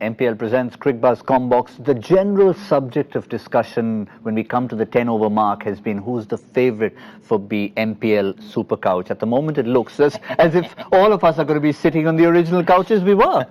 MPL presents Cricbuzz Comm Box. The general subject of discussion when we come to the 10-over mark has been who's the favourite for the MPL Super Couch. At the moment, it looks as if all of us are going to be sitting on the original couches we were.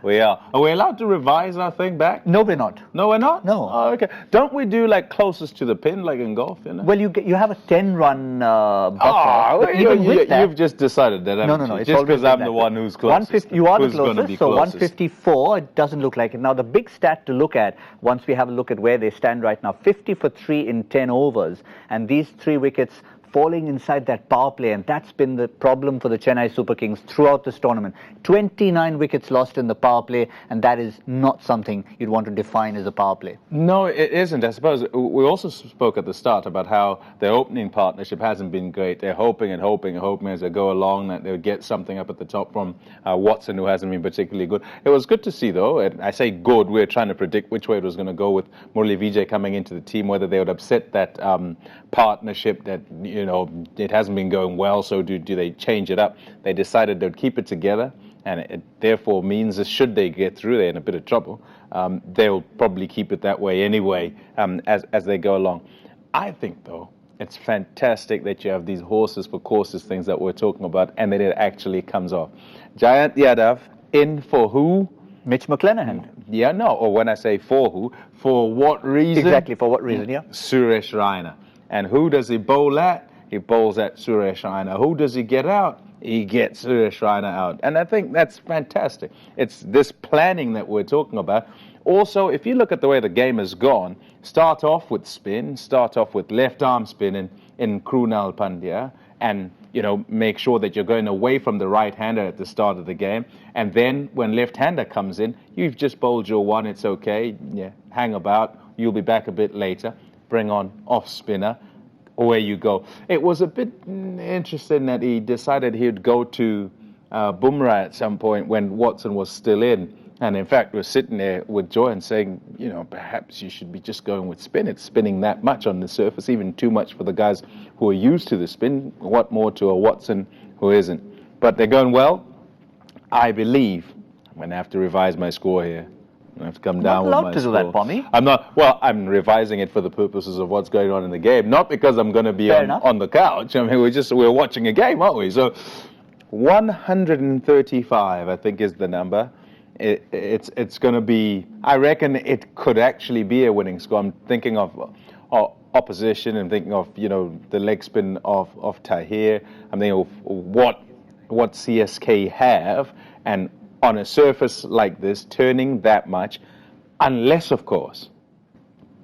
We are. Are we allowed to revise our thing back? No, we're not. No, we're not? No. Oh, okay. Don't we do like closest to the pin, like in golf? You know? Well, you have a 10-run buffer. Oh, Even with that, you've just decided that. No. It's just because I'm the one who's closest. You are the Who's closest, be so closest? 154, it doesn't look like it. Now, the big stat to look at, once we have a look at where they stand right now, 50 for 3 in 10 overs, and these 3 wickets falling inside that power play, and that's been the problem for the Chennai Super Kings throughout this tournament. 29 wickets lost in the power play, and that is not something you'd want to define as a power play. No, it isn't. I suppose we also spoke at the start about how their opening partnership hasn't been great. They're hoping as they go along that they'll get something up at the top from Watson, who hasn't been particularly good. It was good to see, though. And I say good, we're trying to predict which way it was going to go with Murali Vijay coming into the team, whether they would upset that partnership that, it hasn't been going well, so do they change it up? They decided they'd keep it together, and it therefore means that should they get through, they're in a bit of trouble. They'll probably keep it that way anyway as they go along. I think, though, it's fantastic that you have these horses for courses things that we're talking about, and that it actually comes off. Jayant Yadav in for who? Mitch McClenaghan. Yeah, no, or when I say for who, for what reason? Exactly, for what reason, yeah. Suresh Raina. And who does he bowl at? He bowls at Suresh Raina. Who does he get out? He gets Suresh Raina out. And I think that's fantastic. It's this planning that we're talking about. Also, if you look at the way the game has gone, start off with spin, start off with left arm spin in Krunal Pandya, and make sure that you're going away from the right-hander at the start of the game. And then when left-hander comes in, you've just bowled your one, it's okay. Yeah, hang about. You'll be back a bit later. Bring on off-spinner. Away you go. It was a bit interesting that he decided he'd go to Bumrah at some point when Watson was still in. And in fact, we're sitting there with Joy and saying, perhaps you should be just going with spin. It's spinning that much on the surface, even too much for the guys who are used to the spin. What more to a Watson who isn't? But they're going well. I believe I'm going to have to revise my score here. I have to come down with my score. You're not allowed to do that, Pommie. I'm not. Well, I'm revising it for the purposes of what's going on in the game, not because I'm going to be on the couch. I mean, we're watching a game, aren't we? So, 135, I think, is the number. It's going to be. I reckon it could actually be a winning score. I'm thinking of opposition and thinking of the leg spin of Tahir. I'm thinking of what CSK have, and on a surface like this, turning that much, unless, of course,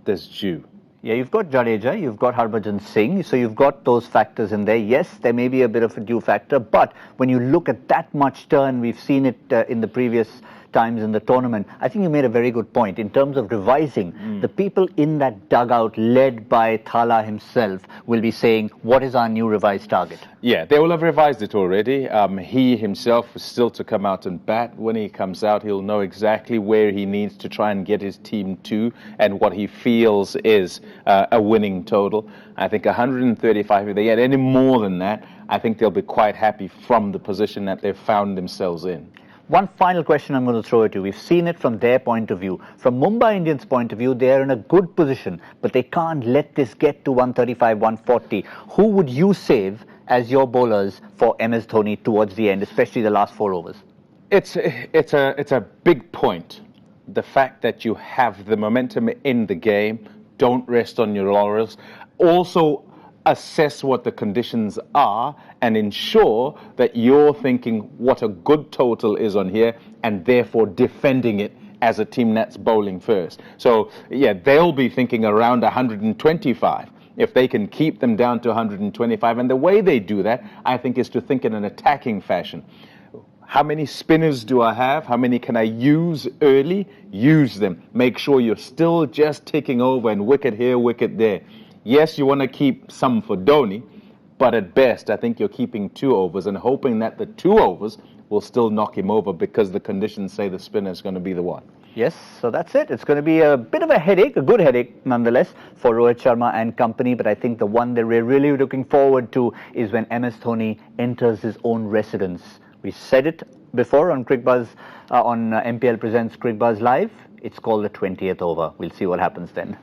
there's dew. Yeah, you've got Jadeja, you've got Harbhajan Singh, so you've got those factors in there. Yes, there may be a bit of a dew factor, but when you look at that much turn, we've seen it in the previous times in the tournament. I think you made a very good point in terms of revising. The people in that dugout, led by Thala himself, will be saying, what is our new revised target? Yeah, they will have revised it already. He himself is still to come out and bat. When he comes out, he'll know exactly where he needs to try and get his team to and what he feels is a winning total. I think 135, if they get any more than that, I think they'll be quite happy from the position that they've found themselves in. One final question I'm going to throw at you. We've seen it from their point of view. From Mumbai Indians' point of view, they are in a good position, but they can't let this get to 135, 140. Who would you save as your bowlers for MS Dhoni towards the end, especially the last 4 overs? It's a big point. The fact that you have the momentum in the game, don't rest on your laurels. Also, assess what the conditions are and ensure that you're thinking what a good total is on here and therefore defending it as a team that's bowling first. So, yeah, they'll be thinking around 125 if they can keep them down to 125. And the way they do that, I think, is to think in an attacking fashion. How many spinners do I have? How many can I use early? Use them. Make sure you're still just ticking over and wicket here, wicket there. Yes, you want to keep some for Dhoni, but at best, I think you're keeping 2 overs and hoping that the 2 overs will still knock him over because the conditions say the spinner is going to be the one. Yes, so that's it. It's going to be a bit of a headache, a good headache nonetheless for Rohit Sharma and company. But I think the one that we're really looking forward to is when MS Dhoni enters his own residence. We said it before on Cricbuzz, on MPL Presents Cricbuzz Live. It's called the 20th over. We'll see what happens then.